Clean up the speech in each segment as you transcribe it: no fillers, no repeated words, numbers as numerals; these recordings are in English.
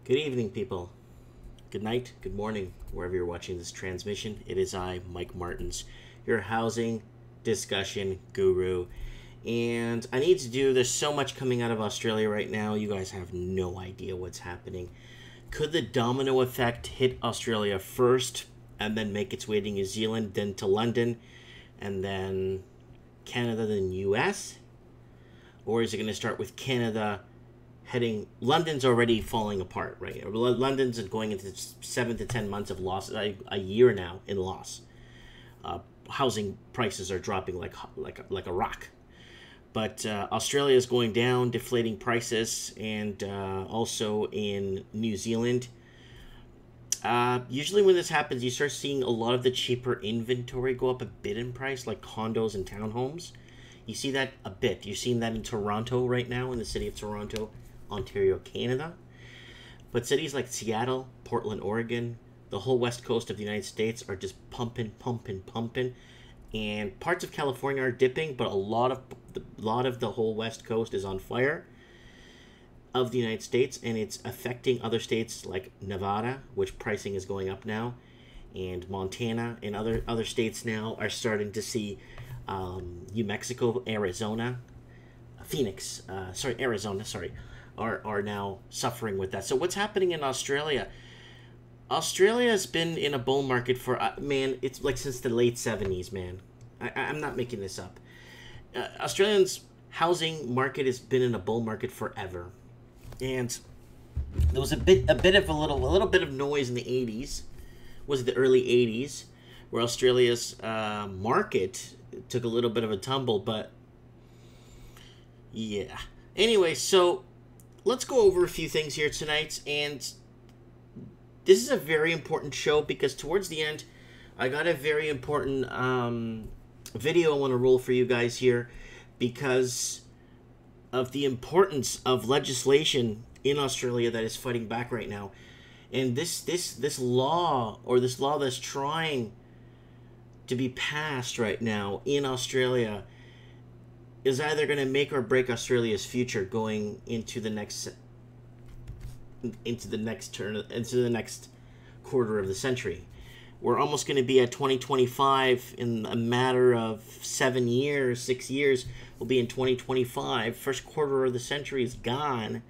Good evening, people. Good night, good morning, wherever you're watching this transmission. It is I, Mike Martins, your housing discussion guru. And I need to do, there's so much coming out of Australia right now. You guys have no idea what's happening. Could the domino effect hit Australia first and then make its way to New Zealand, then to London, and then Canada, then US? Or is it going to start with Canada heading... London's already falling apart, right? London's going into 7 to 10 months of loss, a year now in loss. Housing prices are dropping like a rock. But Australia is going down, deflating prices, and also in New Zealand. Usually when this happens, you start seeing a lot of the cheaper inventory go up a bit in price, like condos and townhomes. You see that a bit. You're seeing that in Toronto right now, in the city of Toronto, Ontario, Canada. But cities like Seattle, Portland, Oregon, the whole west coast of the United States are just pumping. And parts of California are dipping, but a lot of the whole west coast is on fire of the United States, and it's affecting other states like Nevada, which pricing is going up now, and Montana and other states now are starting to see New Mexico, Arizona, Arizona, are now suffering with that. So what's happening in Australia? Australia has been in a bull market for, man, it's like since the late 70s, man. I'm not making this up. Australians' housing market has been in a bull market forever. And there was a little bit of noise in the 80s, was it the early 80s, where Australia's market took a little bit of a tumble, but yeah. Anyway, so let's go over a few things here tonight, and this is a very important show because towards the end, I got a very important video I want to roll for you guys here because of the importance of legislation in Australia that is fighting back right now. And this law that's trying to be passed right now in Australia is either going to make or break Australia's future going into the next quarter of the century. We're almost going to be at 2025 in a matter of 6 years. We'll be in 2025. First quarter of the century is gone.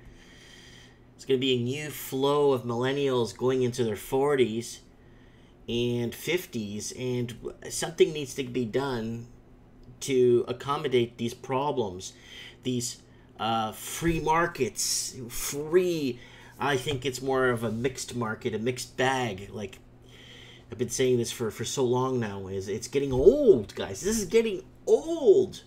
It's going to be a new flow of millennials going into their 40s and 50s, and something needs to be done to accommodate these problems. These free markets, I think it's more of a mixed market, a mixed bag. Like, I've been saying this for so long now. It's getting old, guys. This is getting old.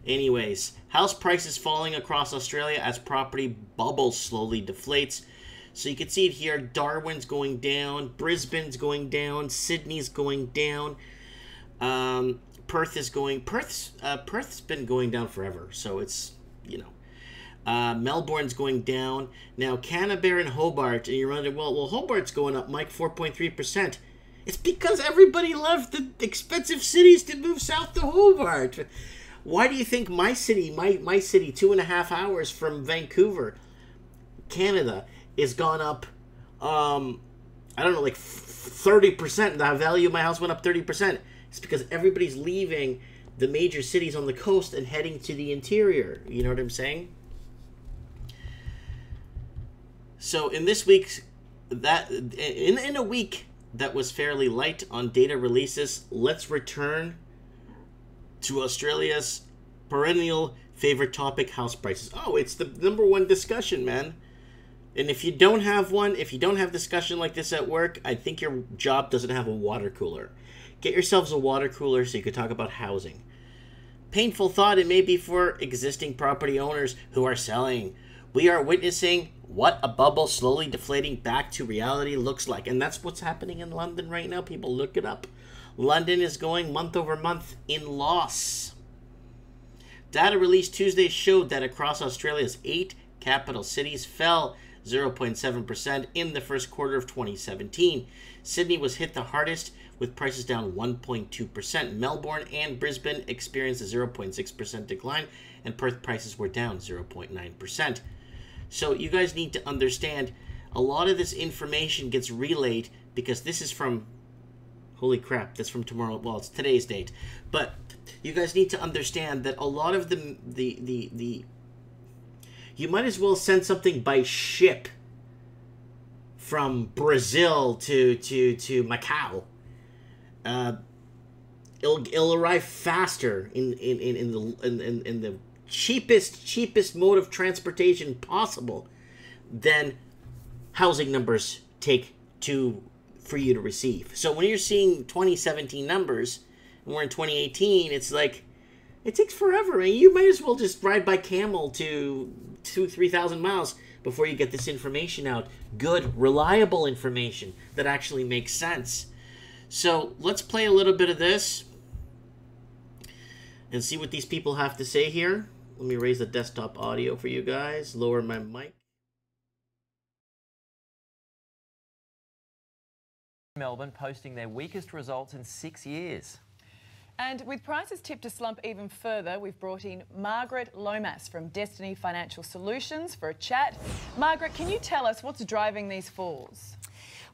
Anyways, house prices falling across Australia as property bubble slowly deflates. So you can see it here. Darwin's going down. Brisbane's going down. Sydney's going down. Perth's been going down forever. So it's, Melbourne's going down. Now, Canberra and Hobart, and you're wondering, well, Hobart's going up, Mike, 4.3%. It's because everybody left the expensive cities to move south to Hobart. Why do you think my city, 2.5 hours from Vancouver, Canada, is gone up, I don't know, like 30%. The value of my house went up 30%. It's because everybody's leaving the major cities on the coast and heading to the interior. You know what I'm saying? So in this week's, in a week that was fairly light on data releases, let's return to Australia's perennial favorite topic, house prices. Oh, it's the #1 discussion, man. And if you don't have one, if you don't have discussion like this at work, I think your job doesn't have a water cooler. Get yourselves a water cooler so you can talk about housing. Painful thought it may be for existing property owners who are selling. We are witnessing what a bubble slowly deflating back to reality looks like. And that's what's happening in London right now. People, look it up. London is going month over month in loss. Data released Tuesday showed that across Australia's 8 capital cities fell 0.7% in the first quarter of 2017. Sydney was hit the hardest, with prices down 1.2%. Melbourne and Brisbane experienced a 0.6% decline, and Perth prices were down 0.9%. So you guys need to understand, a lot of this information gets relayed because this is from, holy crap, that's from tomorrow. Well, it's today's date. But you guys need to understand that a lot of the you might as well send something by ship from Brazil to Macau. It'll arrive faster in the cheapest mode of transportation possible than housing numbers take for you to receive. So when you're seeing 2017 numbers and we're in 2018, it's like it takes forever. I mean, you might as well just ride by camel to 2,000-3,000 miles before you get this information out. Good, reliable information that actually makes sense. So let's play a little bit of this and see what these people have to say here. Let me raise the desktop audio for you guys, lower my mic. Melbourne posting their weakest results in 6 years. And with prices tipped to slump even further, we've brought in Margaret Lomas from Destiny Financial Solutions for a chat. Margaret, can you tell us what's driving these falls?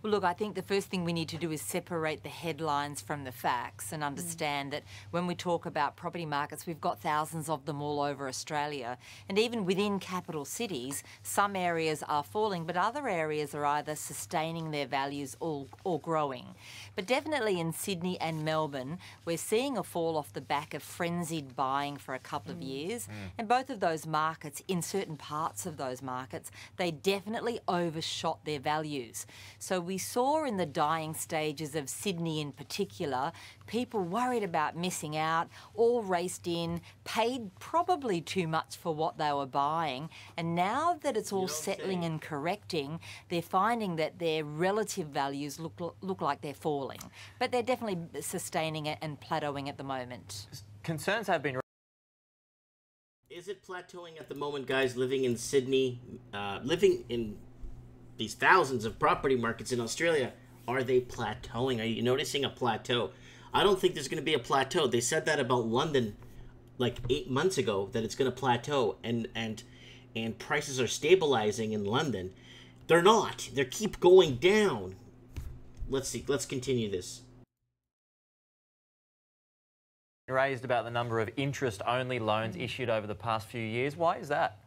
Well, look, I think the first thing we need to do is separate the headlines from the facts and understand that when we talk about property markets, we've got thousands of them all over Australia. And even within capital cities, some areas are falling, but other areas are either sustaining their values or growing. But definitely in Sydney and Melbourne, we're seeing a fall off the back of frenzied buying for a couple of years. And both of those markets, in certain parts of those markets, they definitely overshot their values. So we saw in the dying stages of Sydney in particular, people worried about missing out, all raced in, paid probably too much for what they were buying, and now that it's all settling and correcting, they're finding that their relative values look like they're falling. But they're definitely sustaining it and plateauing at the moment. Concerns have been... Is it plateauing at the moment, guys, living in Sydney, living in these thousands of property markets in Australia? Are they plateauing? Are you noticing a plateau? I don't think there's going to be a plateau. They said that about London like 8 months ago, that it's going to plateau and prices are stabilizing in London. They're not. They keep going down. Let's see. Let's continue this. Raised about the number of interest-only loans issued over the past few years. Why is that?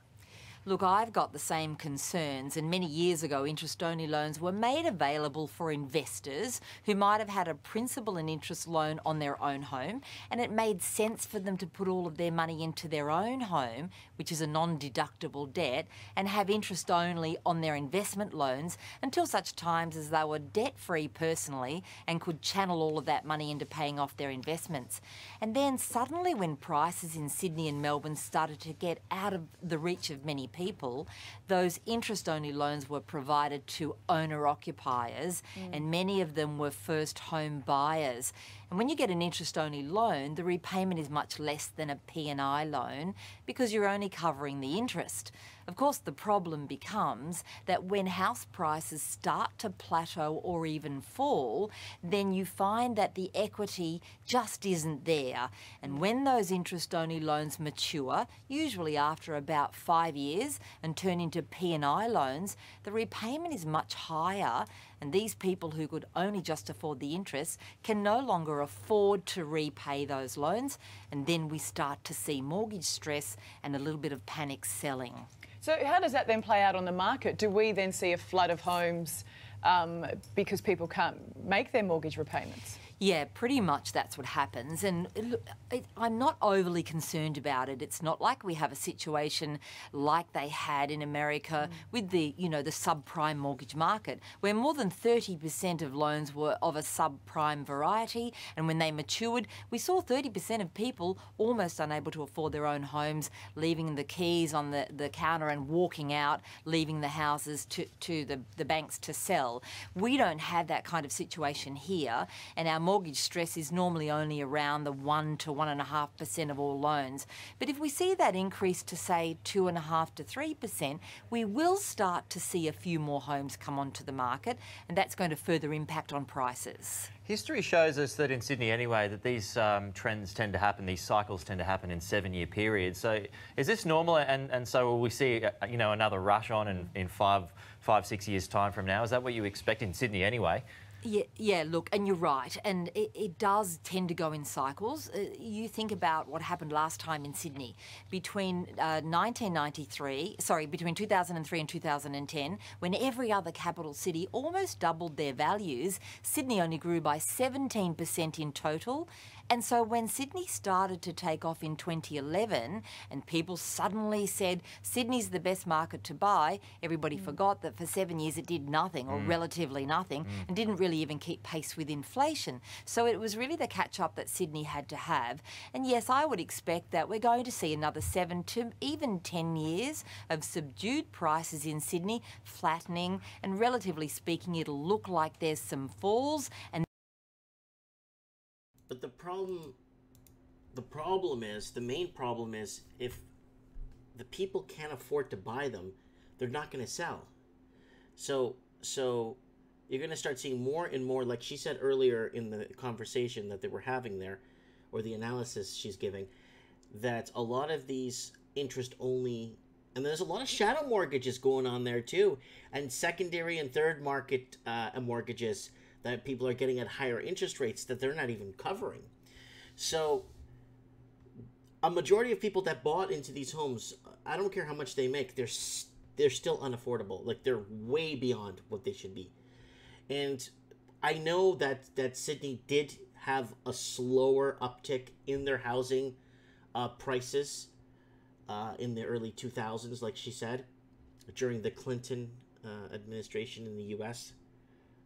Look, I've got the same concerns, and many years ago interest-only loans were made available for investors who might have had a principal and interest loan on their own home, and it made sense for them to put all of their money into their own home, which is a non-deductible debt, and have interest only on their investment loans until such times as they were debt-free personally and could channel all of that money into paying off their investments. And then suddenly when prices in Sydney and Melbourne started to get out of the reach of many people, those interest-only loans were provided to owner-occupiers, and many of them were first home buyers. And when you get an interest-only loan, the repayment is much less than a P&I loan because you're only covering the interest. Of course, the problem becomes that when house prices start to plateau or even fall, then you find that the equity just isn't there. And when those interest-only loans mature, usually after about 5 years, and turn into P&I loans, the repayment is much higher, and these people who could only just afford the interest can no longer afford to repay those loans, and then we start to see mortgage stress and a little bit of panic selling. So how does that then play out on the market? Do we then see a flood of homes because people can't make their mortgage repayments? Yeah, pretty much that's what happens. And look, I'm not overly concerned about it. It's not like we have a situation like they had in America with the, the subprime mortgage market, where more than 30% of loans were of a subprime variety. And when they matured, we saw 30% of people almost unable to afford their own homes, leaving the keys on the counter and walking out, leaving the houses to the banks to sell. We don't have that kind of situation here, and our mortgage stress is normally only around the 1 to 1.5% of all loans. But if we see that increase to, say, 2.5 to 3%, we will start to see a few more homes come onto the market, and that's going to further impact on prices. History shows us that in Sydney anyway, that these trends tend to happen, these cycles tend to happen in 7-year periods. So is this normal? And so will we see, you know, another rush on in five, 6 years' time from now? Is that what you expect in Sydney anyway? Yeah, look, and you're right, and it does tend to go in cycles. You think about what happened last time in Sydney. Between 2003 and 2010, when every other capital city almost doubled their values, Sydney only grew by 17% in total. And so when Sydney started to take off in 2011 and people suddenly said Sydney's the best market to buy, everybody forgot that for 7 years it did nothing or relatively nothing and didn't really even keep pace with inflation. So it was really the catch-up that Sydney had to have. And yes, I would expect that we're going to see another 7 to even 10 years of subdued prices in Sydney, flattening, and relatively speaking, it'll look like there's some falls. And But the main problem is if the people can't afford to buy them, they're not going to sell. So you're going to start seeing more and more, like she said earlier in the conversation that they were having there, or the analysis she's giving, that a lot of these interest only, and there's a lot of shadow mortgages going on there too, and secondary and third market mortgages that people are getting at higher interest rates that they're not even covering. So a majority of people that bought into these homes, I don't care how much they make, they're still unaffordable. Like, they're way beyond what they should be. And I know that Sydney did have a slower uptick in their housing prices in the early 2000s, like she said, during the Clinton administration in the U.S.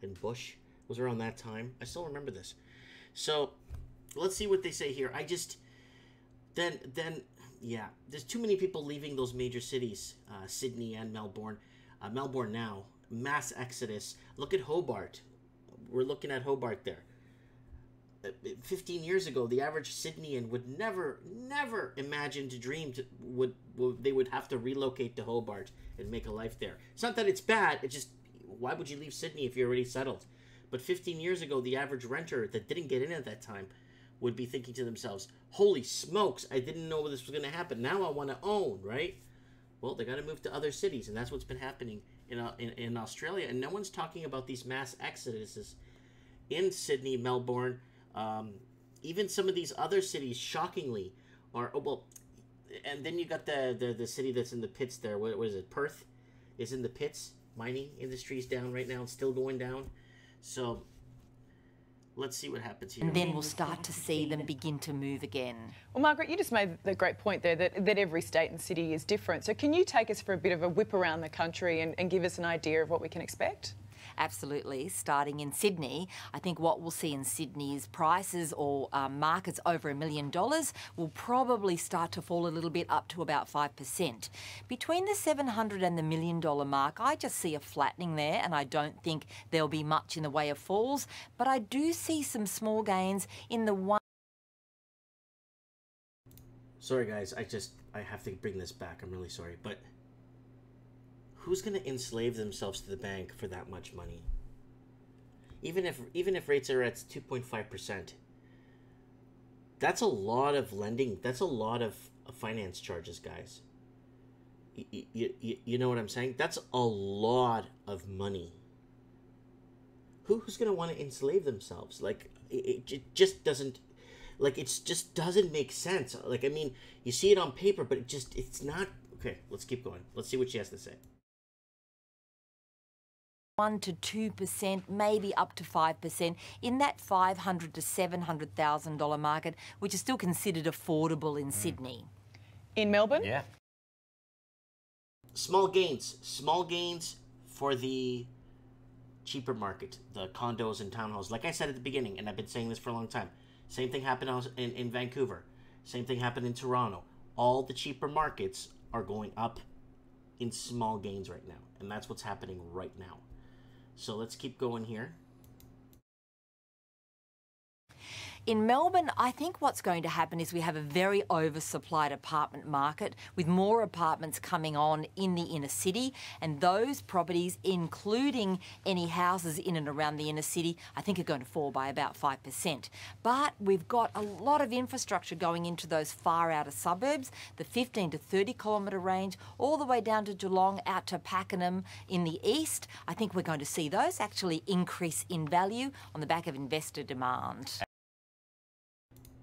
and Bush. Was around that time. I still remember this. So let's see what they say here. Yeah, there's too many people leaving those major cities, Sydney and Melbourne. Melbourne now, mass exodus. Look at Hobart. We're looking at Hobart there. 15 years ago, the average Sydneyan would never imagine to dream they would have to relocate to Hobart and make a life there. It's not that it's bad. It's just, why would you leave Sydney if you're already settled? But 15 years ago, the average renter that didn't get in at that time would be thinking to themselves, holy smokes, I didn't know this was going to happen. Now I want to own, right? Well, they got to move to other cities, and that's what's been happening in Australia. And no one's talking about these mass exoduses in Sydney, Melbourne, even some of these other cities, shockingly, are, oh, well, and then you got the city that's in the pits there. What is it? Perth is in the pits. Mining industry's down right now. It's still going down. So let's see what happens here. And then we'll start to see them begin to move again. Well, Margaret, you just made the great point there that every state and city is different. So can you take us for a bit of a whip around the country and give us an idea of what we can expect? Absolutely. Starting in Sydney, I think what we'll see in Sydney is prices or markets over $1 million will probably start to fall a little bit up to about 5%. Between the $700 and the $1 million mark, I just see a flattening there, and I don't think there'll be much in the way of falls, but I do see some small gains in the one. Sorry guys, I have to bring this back. I'm really sorry, but who's going to enslave themselves to the bank for that much money? Even if rates are at 2.5%, that's a lot of lending. That's a lot of finance charges, guys. You know what I'm saying? That's a lot of money. Who's going to want to enslave themselves? Like, it just doesn't, like, it just doesn't make sense. Like, I mean, you see it on paper, but it's not. Okay, let's keep going. Let's see what she has to say. 1 to 2%, maybe up to 5% in that $500,000 to $700,000 market, which is still considered affordable in Sydney. In Melbourne? Yeah. Small gains for the cheaper market, the condos and townhouses. Like I said at the beginning, and I've been saying this for a long time, same thing happened in Vancouver. Same thing happened in Toronto. All the cheaper markets are going up in small gains right now, and that's what's happening right now. So let's keep going here. In Melbourne, I think what's going to happen is we have a very oversupplied apartment market with more apartments coming on in the inner city, and those properties, including any houses in and around the inner city, I think are going to fall by about 5%. But we've got a lot of infrastructure going into those far outer suburbs, the 15 to 30 kilometre range, all the way down to Geelong, out to Pakenham in the east. I think we're going to see those actually increase in value on the back of investor demand.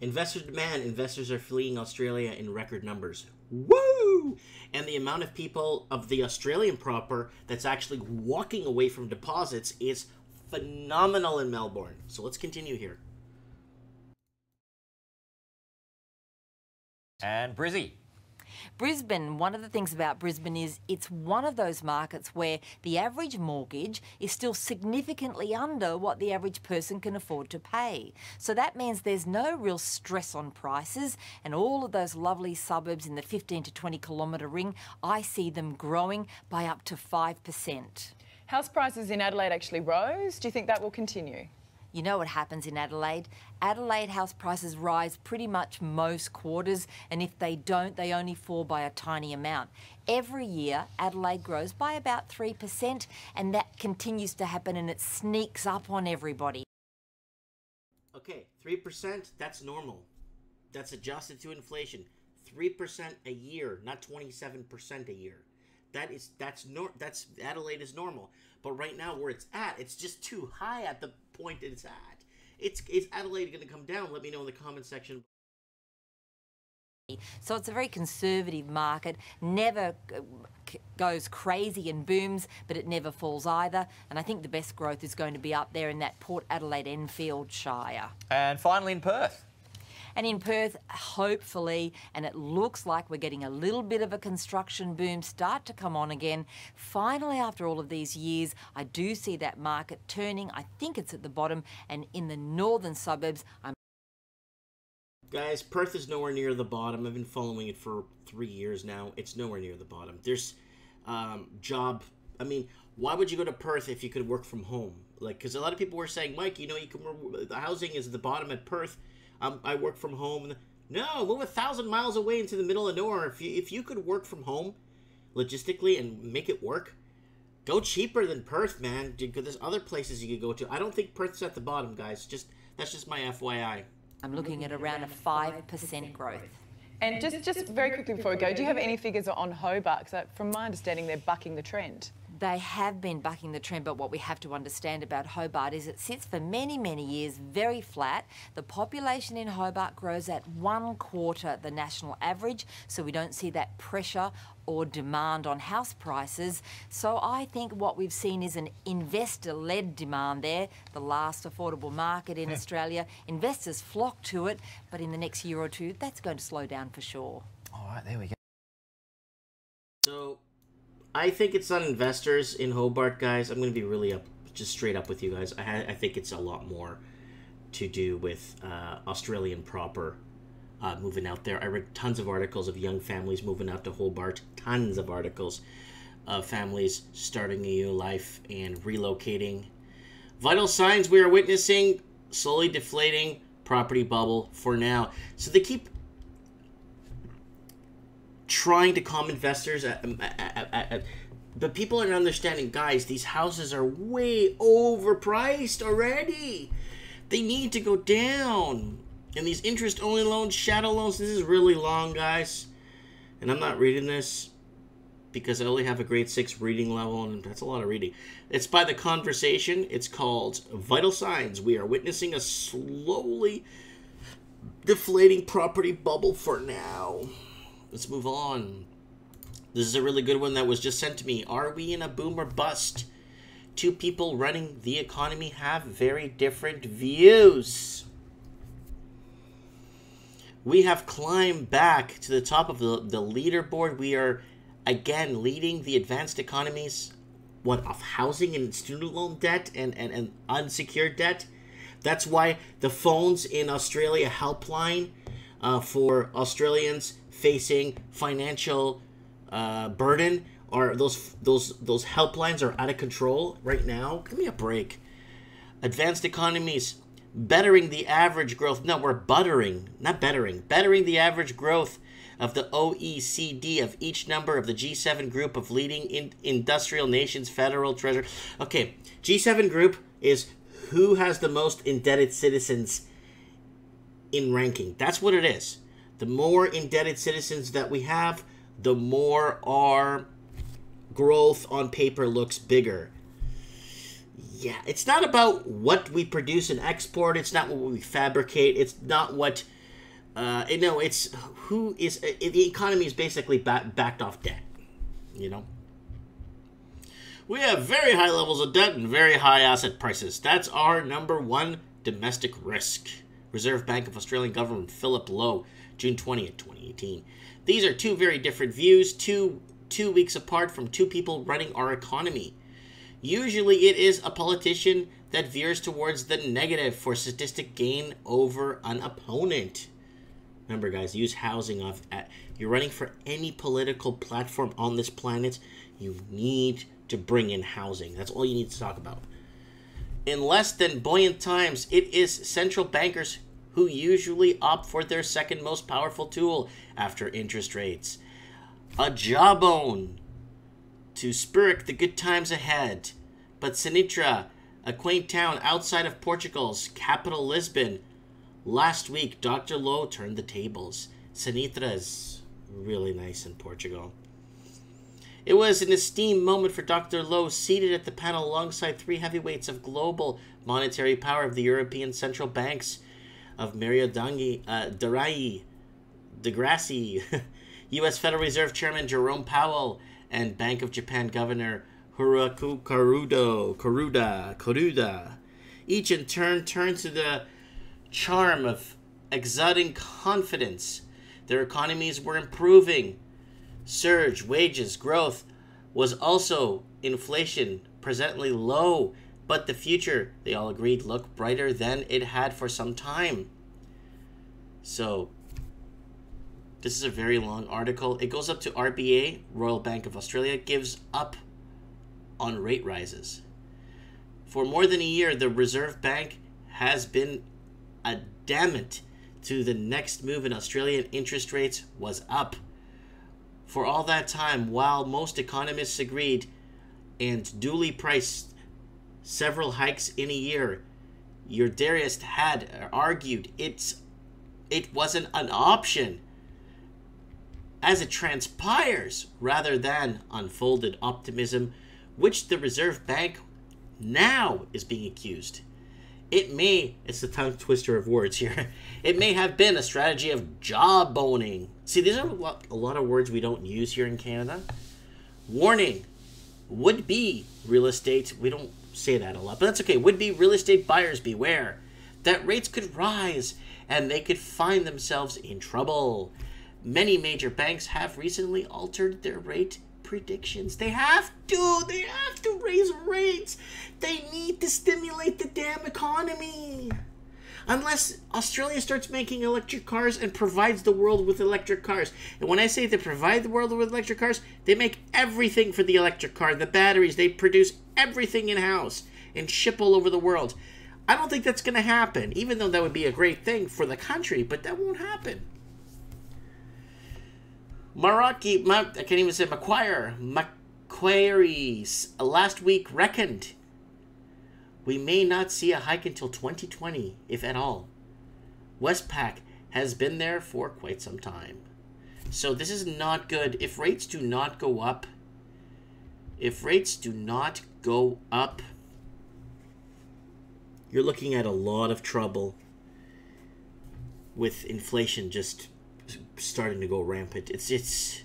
Investor demand. Investors are fleeing Australia in record numbers. Woo! And the amount of people of the Australian proper that's actually walking away from deposits is phenomenal in Melbourne. So let's continue here. And Brizzy. Brisbane, one of the things about Brisbane is it's one of those markets where the average mortgage is still significantly under what the average person can afford to pay. So that means there's no real stress on prices, and all of those lovely suburbs in the 15 to 20 kilometre ring, I see them growing by up to 5%. House prices in Adelaide actually rose. Do you think that will continue? You know what happens in Adelaide? Adelaide house prices rise pretty much most quarters, and if they don't, they only fall by a tiny amount. Every year, Adelaide grows by about 3%, and that continues to happen, and it sneaks up on everybody. Okay, 3%, that's normal. That's adjusted to inflation. 3% a year, not 27% a year. That's Adelaide is normal. But right now where it's at, it's just too high at the point it's at. Is Adelaide going to come down? Let me know in the comment section. So it's a very conservative market, never goes crazy and booms, but it never falls either. And I think the best growth is going to be up there in that Port Adelaide Enfield Shire. And finally in Perth. And in Perth, hopefully, and it looks like we're getting a little bit of a construction boom start to come on again. Finally, after all of these years, I do see that market turning. I think it's at the bottom, and in the northern suburbs, Guys, Perth is nowhere near the bottom. I've been following it for 3 years now. It's nowhere near the bottom. There's job. I mean, why would you go to Perth if you could work from home? Like, because a lot of people were saying, Mike, you know, the housing is at the bottom at Perth. I work from home. No, move 1,000 miles away into the middle of nowhere. If you could work from home, logistically, and make it work, go cheaper than Perth, man. Because there's other places you could go to. I don't think Perth's at the bottom, guys. That's just my FYI. I'm looking at around a 5% growth. And just very quickly before we go, do you have any figures on Hobart? Because from my understanding, they're bucking the trend. They have been bucking the trend, but what we have to understand about Hobart is it sits for many, many years very flat. The population in Hobart grows at 1/4 the national average, so we don't see that pressure or demand on house prices. So I think what we've seen is an investor-led demand there, the last affordable market in Australia. Investors flock to it, but in the next year or two, that's going to slow down for sure. All right, there we go. So I think it's on investors in Hobart, guys. I'm going to be really just straight up with you guys. I think it's a lot more to do with Australian proper moving out there. I read tons of articles of young families moving out to Hobart. Tons of articles of families starting a new life and relocating. Vital signs we are witnessing: slowly deflating property bubble for now. So they keep trying to calm investors, but people aren't understanding, guys, these houses are way overpriced already. They need to go down. And these interest-only loans, shadow loans, this is really long, guys. And I'm not reading this because I only have a grade 6 reading level, and that's a lot of reading. It's by The Conversation. It's called Vital Signs. We are witnessing a slowly deflating property bubble for now. Let's move on. This is a really good one that was just sent to me. Are we in a boom or bust? Two people running the economy have very different views. We have climbed back to the top of the leaderboard. We are, again, leading the advanced economies of housing and student loan debt and unsecured debt. That's why the phones in Australia helpline for Australians facing financial burden, or those helplines are out of control right now. Give me a break. Advanced economies, bettering the average growth. No, we're buttering, not bettering. Bettering the average growth of the OECD of each number of the G7 group of leading industrial nations, federal treasury. Okay, G7 group is who has the most indebted citizens in ranking. That's what it is. The more indebted citizens that we have, the more our growth on paper looks bigger. Yeah, it's not about what we produce and export. It's not what we fabricate. It's not what, it's who is, the economy is basically backed off debt, you know? We have very high levels of debt and very high asset prices. That's our number one domestic risk. Reserve Bank of Australian Government Philip Lowe, June 20th, 2018. These are two very different views, two weeks apart from two people running our economy. Usually it is a politician that veers towards the negative for statistic gain over an opponent. Remember, guys, use housing off. You're running for any political platform on this planet, you need to bring in housing. That's all you need to talk about. In less than buoyant times, it is central bankers who usually opt for their second most powerful tool after interest rates. A jawbone to spur the good times ahead. But Sinitra, a quaint town outside of Portugal's capital Lisbon, last week Dr. Lowe turned the tables. Sinitra's really nice in Portugal. It was an esteemed moment for Dr. Lowe, seated at the panel alongside three heavyweights of global monetary power of the European central banks of Mario Draghi, U.S. Federal Reserve Chairman Jerome Powell, and Bank of Japan Governor Haruki Kuroda. Each in turn turned to the charm of exuding confidence. Their economies were improving. Surge, wages, growth was also inflation presently low, but the future, they all agreed, looked brighter than it had for some time. So, this is a very long article. It goes up to RBA, Royal Bank of Australia, gives up on rate rises. For more than a year, the Reserve Bank has been adamant to the next move in Australian interest rates was up. For all that time, while most economists agreed and duly priced several hikes in a year, your Darius had argued it wasn't an option. As it transpires, rather than unfolded optimism, which the Reserve Bank now is being accused. It's the tongue twister of words here. It may have been a strategy of jawboning. See, these are a lot of words we don't use here in Canada. Warning, would-be real estate, we don't say that a lot, but that's okay. Would-be real estate buyers beware that rates could rise and they could find themselves in trouble. Many major banks have recently altered their rate predictions. They have to raise rates. They need to stimulate the damn economy. Unless Australia starts making electric cars and provides the world with electric cars. And when I say they provide the world with electric cars, they make everything for the electric car. The batteries, they produce everything in-house and ship all over the world. I don't think that's going to happen, even though that would be a great thing for the country, but that won't happen. Macquarie last week reckoned we may not see a hike until 2020, if at all. Westpac has been there for quite some time. So this is not good. If rates do not go up, you're looking at a lot of trouble with inflation just starting to go rampant. It's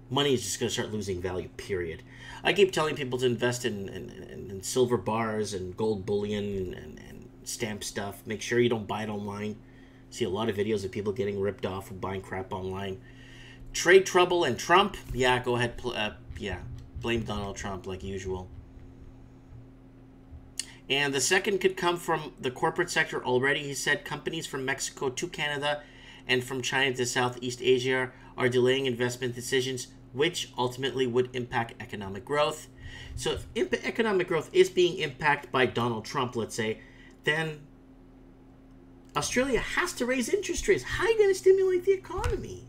money is just going to start losing value, period. I keep telling people to invest in silver bars and gold bullion and stamp stuff. Make sure you don't buy it online. See a lot of videos of people getting ripped off of buying crap online. Trade trouble and Trump. Yeah, go ahead. Blame Donald Trump like usual. And the second could come from the corporate sector already. He said companies from Mexico to Canada and from China to Southeast Asia are delaying investment decisions, which ultimately would impact economic growth. So if economic growth is being impacted by Donald Trump, let's say, then Australia has to raise interest rates. How are you going to stimulate the economy?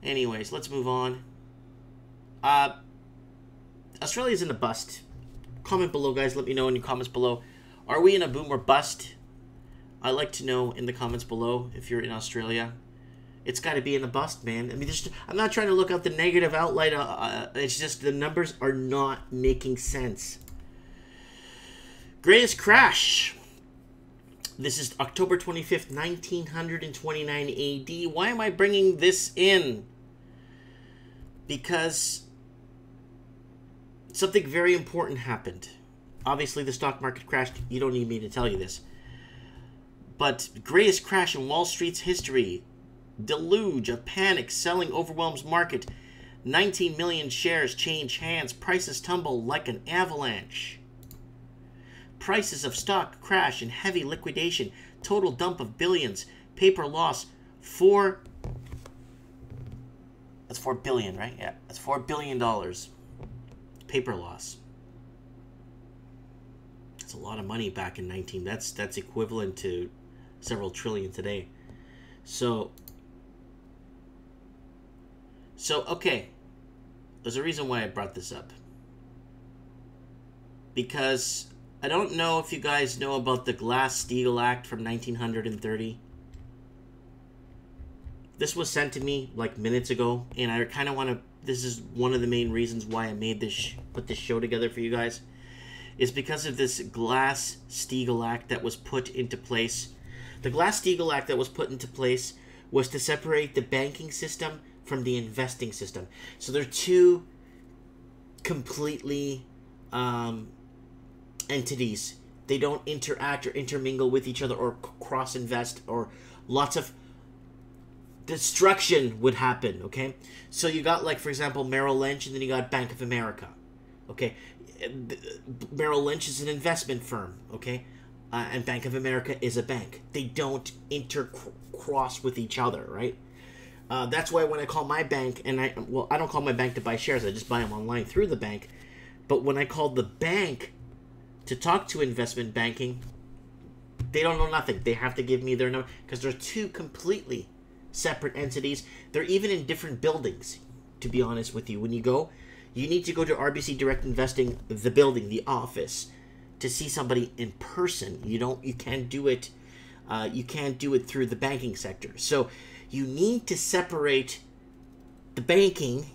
Anyways, let's move on. Australia's in a bust. Comment below, guys. Let me know in your comments below. Are we in a boom or bust? I'd like to know in the comments below if you're in Australia. It's got to be in a bust, man. I mean, I'm not trying to look out the negative outlight. It's just the numbers are not making sense. Greatest crash. This is October 25th, 1929 AD. Why am I bringing this in? Because something very important happened. Obviously, the stock market crashed. You don't need me to tell you this. But greatest crash in Wall Street's history. Deluge of panic selling overwhelms market. 19 million shares change hands. Prices tumble like an avalanche. Prices of stock crash in heavy liquidation. Total dump of billions. Paper loss. That's $4 billion, right? Yeah, that's $4 billion. Paper loss. That's a lot of money back in 19. That's equivalent to several trillion today. So okay. There's a reason why I brought this up. Because I don't know if you guys know about the Glass-Steagall Act from 1930. This was sent to me like minutes ago, and I kind of want to. This is one of the main reasons why I made this, put this show together for you guys, is because of this Glass-Steagall Act that was put into place. The Glass-Steagall Act that was put into place was to separate the banking system from the investing system. So they're two completely entities. They don't interact or intermingle with each other or cross-invest, or lots of destruction would happen, okay? So you got, like, for example, Merrill Lynch, and then you got Bank of America, okay? Merrill Lynch is an investment firm, okay? And Bank of America is a bank. They don't intercross with each other, right? That's why when I call my bank, and I don't call my bank to buy shares, I just buy them online through the bank. But when I call the bank to talk to investment banking, they don't know nothing. They have to give me their number, because they're two completely separate entities. They're even in different buildings, to be honest with you. When you go, you need to go to RBC Direct Investing, the building, the office, to see somebody in person. You can't do it. You can't do it through the banking sector. So you need to separate the banking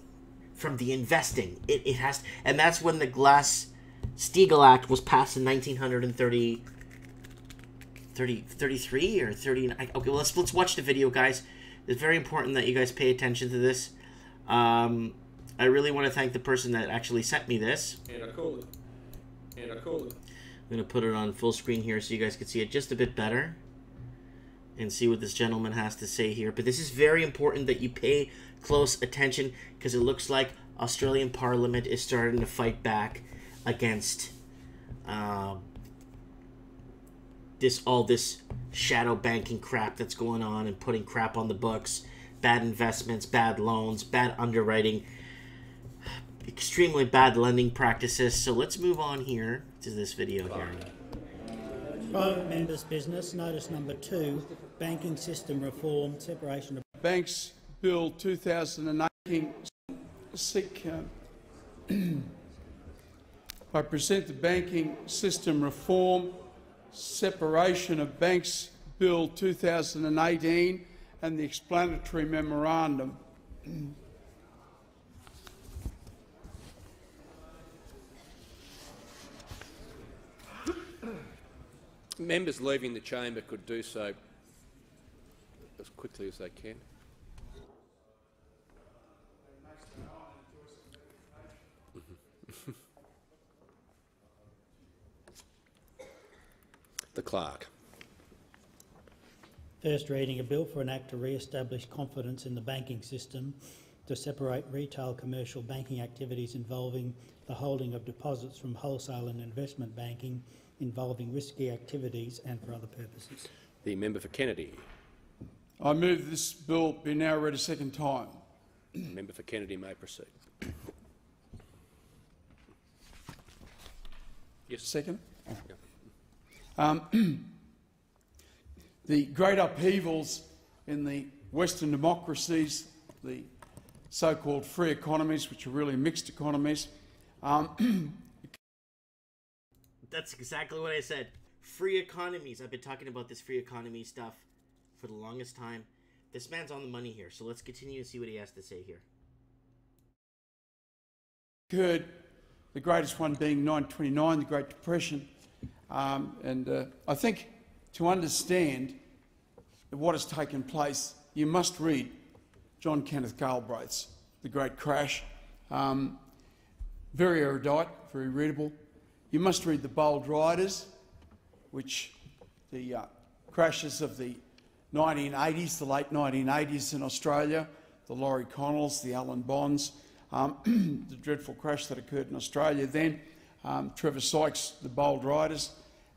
from the investing. It has, and that's when the Glass-Steagall Act was passed in 1933 or 39. Okay, well, let's watch the video, guys. It's very important that you guys pay attention to this. I really want to thank the person that actually sent me this. I'm going to put it on full screen here so you guys can see it just a bit better and see what this gentleman has to say here. But this is very important that you pay close attention, because it looks like Australian Parliament is starting to fight back against all this shadow banking crap that's going on, and putting crap on the books, bad investments, bad loans, bad underwriting, extremely bad lending practices. So let's move on here to this video here. Private members' business, notice number 2, banking system reform, separation of Banks Bill 2018. I present the banking system reform, separation of banks Bill 2018 and the explanatory memorandum. Members leaving the chamber could do so as quickly as they can. The clerk. First reading, a bill for an act to re-establish confidence in the banking system, to separate retail commercial banking activities involving the holding of deposits from wholesale and investment banking involving risky activities and for other purposes. The member for Kennedy. I move this bill be now read a second time. The member for Kennedy may proceed. Yes. Second. Yeah. the great upheavals in the Western democracies, the so-called free economies, which are really mixed economies. That's exactly what I said. Free economies. I've been talking about this free economy stuff for the longest time. This man's on the money here, so let's continue to see what he has to say here. Occurred, the greatest one being 1929, the Great Depression. I think to understand what has taken place, you must read John Kenneth Galbraith's The Great Crash. Very erudite, very readable. You must read The Bold Riders, which the crashes of the 1980s, the late 1980s in Australia, the Laurie Connells, the Alan Bonds, the dreadful crash that occurred in Australia then, Trevor Sykes' The Bold Riders,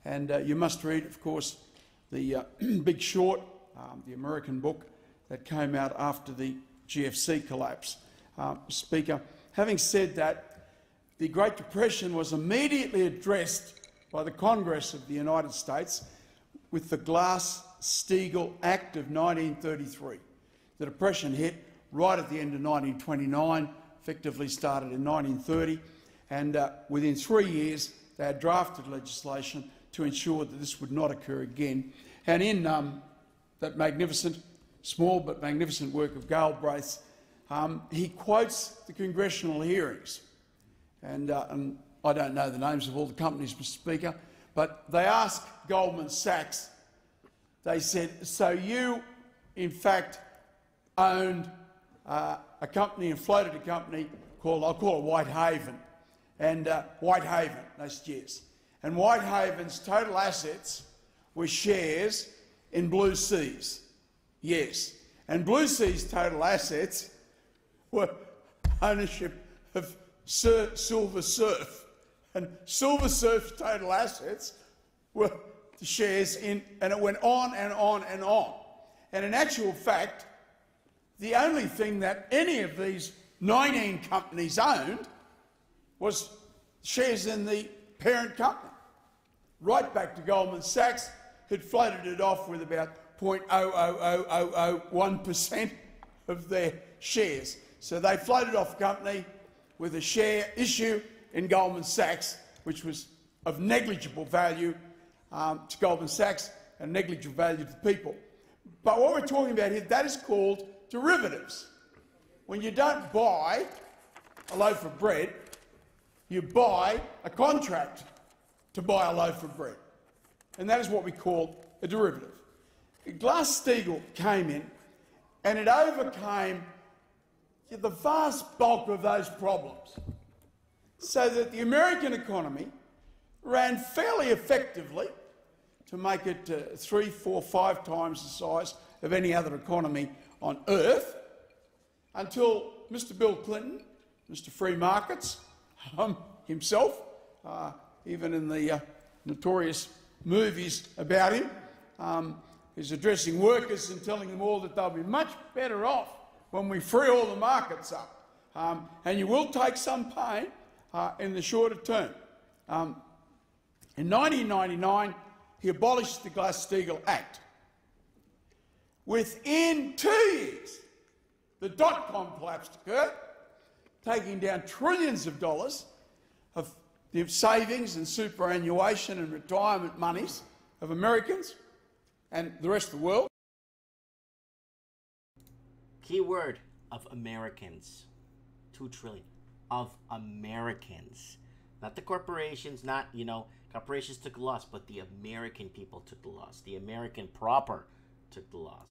and you must read, of course, the Big Short, the American book that came out after the GFC collapse. Speaker, having said that, the Great Depression was immediately addressed by the Congress of the United States with the Glass-Steagall Act of 1933. The Depression hit right at the end of 1929, effectively started in 1930, and within 3 years they had drafted legislation to ensure that this would not occur again. And in that magnificent, small but magnificent work of Galbraith's, he quotes the congressional hearings. And I don't know the names of all the companies, Mr. Speaker, but they asked Goldman Sachs, they said, so you, in fact, owned a company and floated a company called, I'll call it Whitehaven, and Whitehaven, that's yes. And Whitehaven's total assets were shares in Blue Seas, yes. And Blue Sea's total assets were ownership of Silver Surf, and Silver Surf's total assets were the shares in, and it went on and on and on. And in actual fact, the only thing that any of these 19 companies owned was shares in the parent company. Right back to Goldman Sachs, who'd floated it off with about 0.00001% of their shares. So they floated off a company with a share issue in Goldman Sachs, which was of negligible value to Goldman Sachs and negligible value to the people. But what we're talking about here, that is called derivatives. When you don't buy a loaf of bread, you buy a contract to buy a loaf of bread. And that is what we call a derivative. Glass-Steagall came in and it overcame the vast bulk of those problems, so that the American economy ran fairly effectively to make it 3, 4, 5 times the size of any other economy on earth, until Mr. Bill Clinton, Mr. Free Markets, himself, even in the notorious movies about him, is addressing workers and telling them all that they'll be much better off when we free all the markets up. And you will take some pain in the shorter term. In 1999, he abolished the Glass-Steagall Act. Within 2 years, the dot-com collapse occurred, taking down trillions of dollars of the savings and superannuation and retirement monies of Americans and the rest of the world. Key word of Americans. 2 trillion of Americans. Not the corporations, not, corporations took the loss, but the American people took the loss. The American proper took the loss.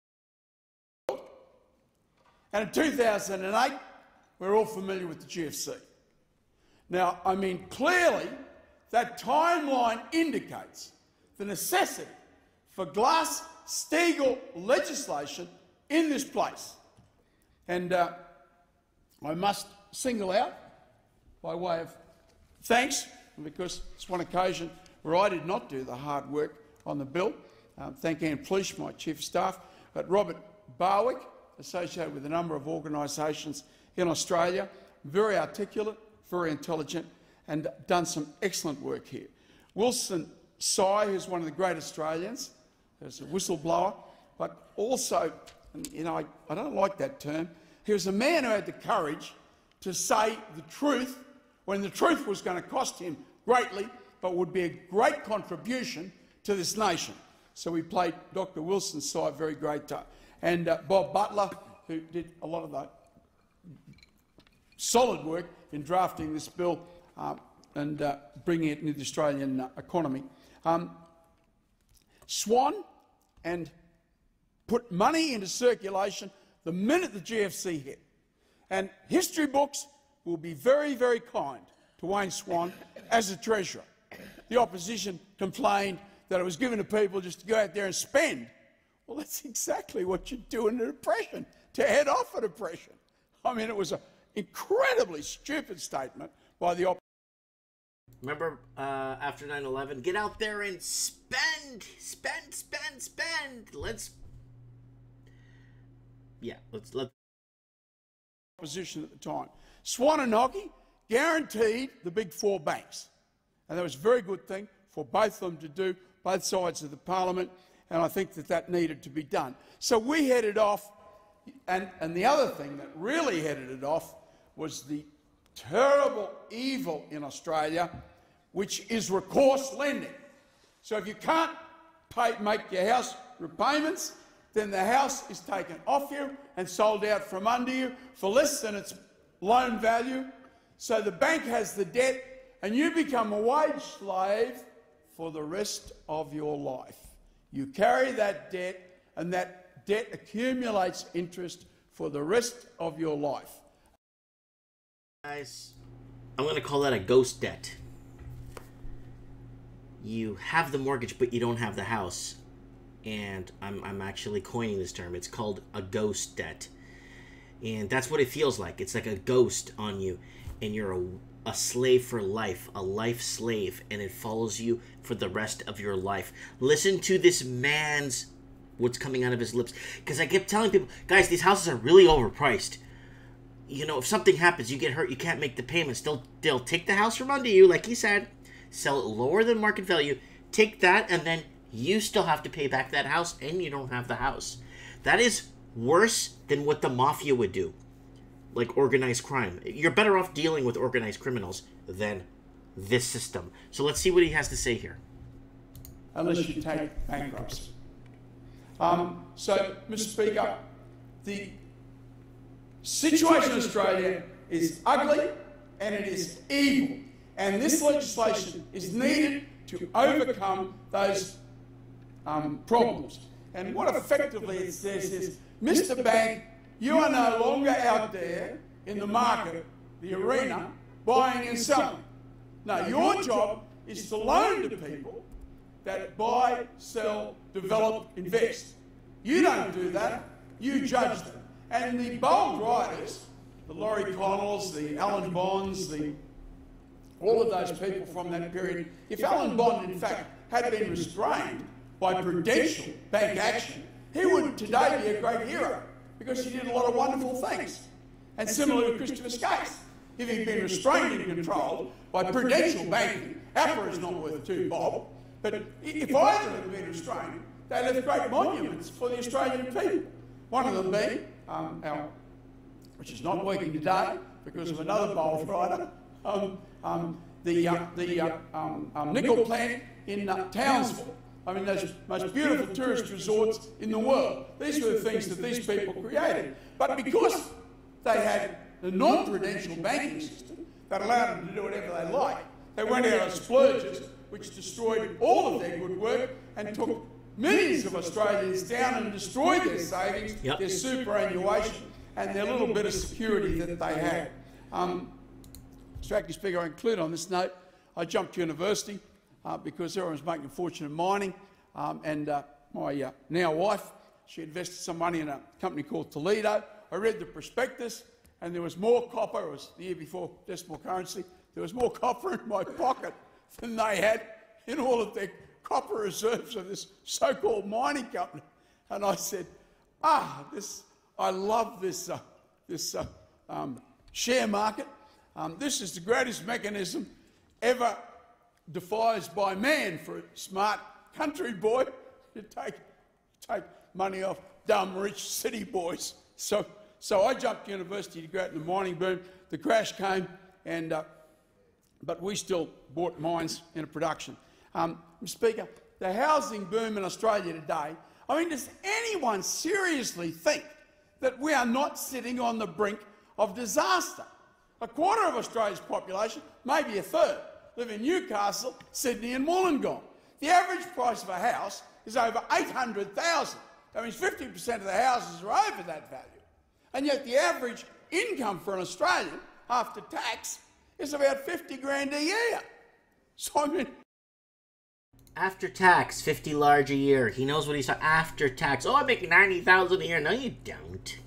And in 2008, we're all familiar with the GFC. Now, clearly, that timeline indicates the necessity for Glass-Steagall legislation in this place. And I must single out, by way of thanks, because it's one occasion where I did not do the hard work on the bill. Thank Anne Pleach, my Chief of Staff, but Robert Barwick, associated with a number of organisations in Australia, very articulate, very intelligent, and done some excellent work here. Wilson Tsai, who's one of the great Australians, as a whistleblower, but also, you know, I don't like that term, he was a man who had the courage to say the truth when the truth was going to cost him greatly, but would be a great contribution to this nation. So we played Dr. Wilson's side very great time. And Bob Butler, who did a lot of the solid work in drafting this bill and bringing it into the Australian economy. Swan and put money into circulation the minute the GFC hit. And history books will be very, very kind to Wayne Swan as a treasurer. The opposition complained that it was given to people just to go out there and spend. Well, that's exactly what you do in a depression, to head off a depression. I mean, it was an incredibly stupid statement by the opposition. Remember, after 9/11, get out there and spend. Let's opposition at the time. Swan and Hockey guaranteed the big four banks. And that was a very good thing for both of them to do, both sides of the parliament, and I think that that needed to be done. So we headed off, and the other thing that really headed it off was the terrible evil in Australia, which is recourse lending. So if you can't make your house repayments, then the house is taken off you and sold out from under you for less than its loan value. So the bank has the debt and you become a wage slave for the rest of your life. You carry that debt and that debt accumulates interest for the rest of your life. Guys, I'm going to call that a ghost debt. You have the mortgage, but you don't have the house. And I'm actually coining this term. It's called a ghost debt. And that's what it feels like. It's like a ghost on you. And you're a slave for life, a life slave. And it follows you for the rest of your life. Listen to this man's, what's coming out of his lips. Because I kept telling people, guys, these houses are really overpriced. You know, if something happens, you get hurt, you can't make the payments. They'll take the house from under you, like he said, sell it lower than market value, take that, and then you still have to pay back that house, and you don't have the house. That is worse than what the mafia would do, like organized crime. You're better off dealing with organized criminals than this system. So let's see what he has to say here. Unless you take bankruptcy. So, Mr. Speaker, the situation in Australia is ugly and it is evil. And this legislation is needed to overcome those problems. And what effectively it says is, Mr. Bank, you are no longer out there in the market, the arena, buying and selling. No, your job is to loan to people that buy, sell, develop, invest. You don't do that, you judge them. And the bold riders, the Laurie Connells, the Alan Bonds, all of those people from that period, if Alan Bond, in fact, had been restrained by prudential bank action, he would today be a great hero because he did a lot of wonderful things. And similarly with Christopher Skase, if he'd been restrained and controlled by prudential banking, APRA is not worth two bob, but if either had been restrained, they left great monuments for the Australian people. One of them being, which is not working today because of another bold rider, the nickel plant in Townsville. I mean, those most beautiful tourist resorts in the world. These were the things that these people created. But because they had a non-prudential banking system that allowed them to do whatever they liked, they went out on splurges, which destroyed all of their good work and took millions of Australians down and destroyed their savings, their superannuation, and their little bit of security that they had. Mr. Acting Speaker, I include on this note, I jumped to university because everyone was making a fortune in mining, and my now wife, she invested some money in a company called Toledo. I read the prospectus, and there was more copper. It was the year before decimal currency. There was more copper in my pocket than they had in all of their copper reserves of this so-called mining company. And I said, I love this share market. This is the greatest mechanism ever devised by man for a smart country boy. You take money off dumb, rich city boys. So I jumped university to go out in the mining boom. The crash came, and but we still bought mines into production. Mr. Speaker, the housing boom in Australia today, I mean, does anyone seriously think that we are not sitting on the brink of disaster? A quarter of Australia's population, maybe a third, live in Newcastle, Sydney and Wollongong. The average price of a house is over $800,000. That means 50% of the houses are over that value. And yet the average income for an Australian after tax is about 50 grand a year. So I mean... After tax, 50 large a year. He knows what he's talking after tax. Oh, I make 90,000 a year. No, you don't.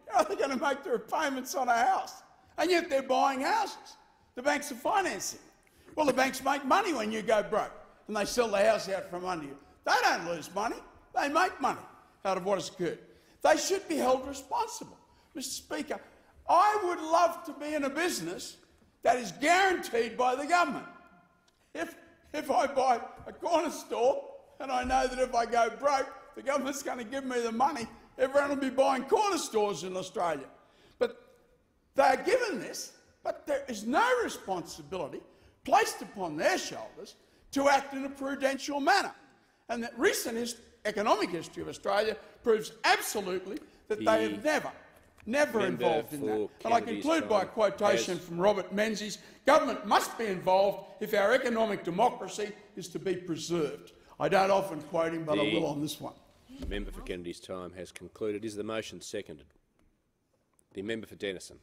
How are they going to make their payments on a house? And yet they're buying houses. The banks are financing. Well, the banks make money when you go broke and they sell the house out from under you. They don't lose money. They make money out of what has occurred. They should be held responsible. Mr. Speaker, I would love to be in a business that is guaranteed by the government. If I buy a corner store and I know that if I go broke, the government's going to give me the money, everyone will be buying corner stores in Australia. But they are given this, but there is no responsibility placed upon their shoulders to act in a prudential manner. And that recent economic history of Australia proves absolutely that they have never involved in that. And I conclude by a quotation from Robert Menzies: government must be involved if our economic democracy is to be preserved. I don't often quote him, but I will on this one. The member for Kennedy's time has concluded. Is the motion seconded? The member for Denison.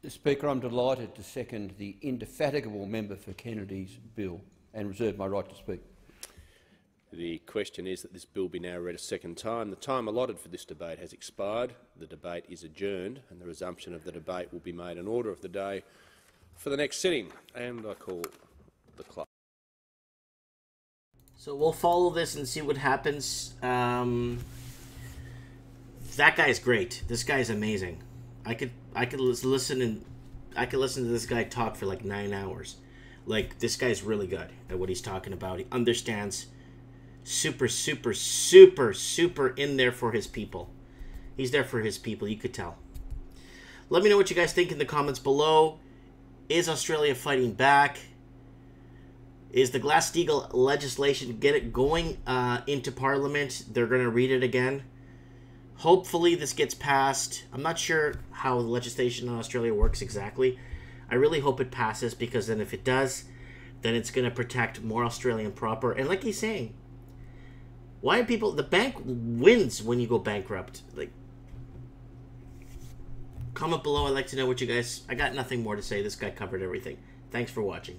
Speaker, I'm delighted to second the indefatigable member for Kennedy's bill and reserve my right to speak. The question is that this bill be now read a second time. The time allotted for this debate has expired. The debate is adjourned, and the resumption of the debate will be made an order of the day for the next sitting. And I call the clock. So we'll follow this and see what happens. That guy's great. This guy's amazing. I could listen to this guy talk for like 9 hours. Like, this guy's really good at what he's talking about. He understands. Super in there for his people. He's there for his people, you could tell. Let me know what you guys think in the comments below. Is Australia fighting back? Is the Glass-Steagall legislation going into Parliament? They're going to read it again. Hopefully this gets passed. I'm not sure how the legislation in Australia works exactly. I really hope it passes, because then if it does, then it's going to protect more Australian proper. And like he's saying, why are people... The bank wins when you go bankrupt. Like, comment below. I'd like to know what you guys... I got nothing more to say. This guy covered everything. Thanks for watching.